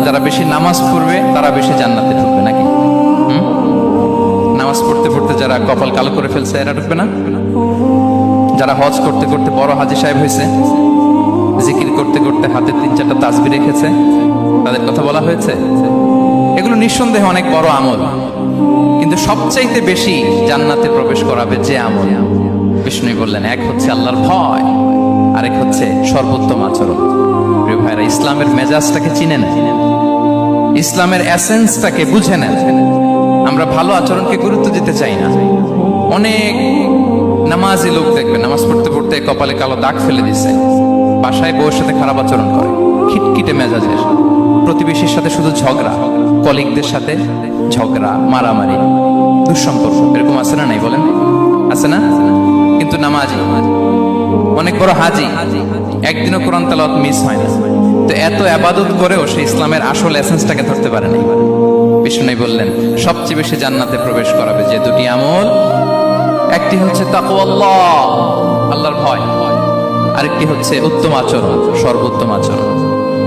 যারা বেশি নামাজ পড়বে তারা বেশি জান্নাতে ঢুকবে নাকি? নামাজ পড়তে পড়তে যারা কপাল কালো করে ফেলছে এরা ঢুকবে না? যারা হজ করতে করতে বড় হাজী সাহেব হয়েছে, জিকির করতে করতে হাতে 3-4টা তাসবিহ রেখেছে, তাদের কথা বলা হয়েছে? এগুলো নিঃসন্দেহে অনেক বড় আমল, কিন্তু সবচাইতে বেশি জান্নাতে প্রবেশ করাবে যে আমল, বিষ্ণু বললেন, এক হচ্ছে আল্লাহর ভয়, আরেক হচ্ছে সর্বোত্তম আচরণ। প্রিয় ভাইরা, ইসলামের মেজাজটাকে চিনে নেন, ইসলামের এসেন্সটাকে বুঝে নেন। আমরা ভালো আচরণকে গুরুত্ব দিতে চাই না। অনেক নামাজি লোক দেখবেন নামাজ পড়তে পড়তে কপালে কালো দাগ ফেলে দিচ্ছে, বাসায় বউয়ের সাথে খারাপ আচরণ করে, খিটখিটে মেজাজের, প্রতিবেশীর সাথে শুধু ঝগড়া, কলিগদের সাথে ঝগড়া, মারামারি, দুঃসম্পর্ক, এরকম আছে না? নাই বলেন, আছে না? কিন্তু নামাজি, অনেক বড় হাজি, একদিনও কোরআন তেলাওয়াত মিস হয় না। তো এত ইবাদত করেও সে ইসলামের আসল এসেন্সটাকে ধরতে পারে নাই। বিষ্ণু বললেন, সবচেয়ে বেশি জান্নাতে প্রবেশ করাবে যে দুটি আমল, একটি হচ্ছে তাকওয়াল্লাহ, আল্লাহর ভয়, আরেকটি হচ্ছে উত্তম আচরণ, সর্বোত্তম আচরণ।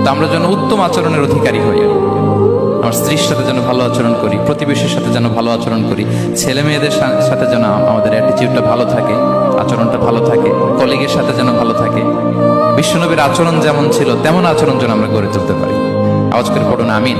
তো আমরা যেন উত্তম আচরণের অধিকারী হই, আমার স্ত্রীর সাথে যেন ভালো আচরণ করি, প্রতিবেশীর সাথে যেন ভালো আচরণ করি, ছেলে মেয়েদের সাথে যেন আমাদের অ্যাটিটিউডটা ভালো থাকে, আচরণটা ভালো থাকে, কলিগের সাথে যেন ভালো থাকে। বিশ্বনবীর আচরণ যেমন ছিল তেমন আচরণ যেন আমরা গড়ে তুলতে পারি। আওয়াজ করে পড়ুন আমিন।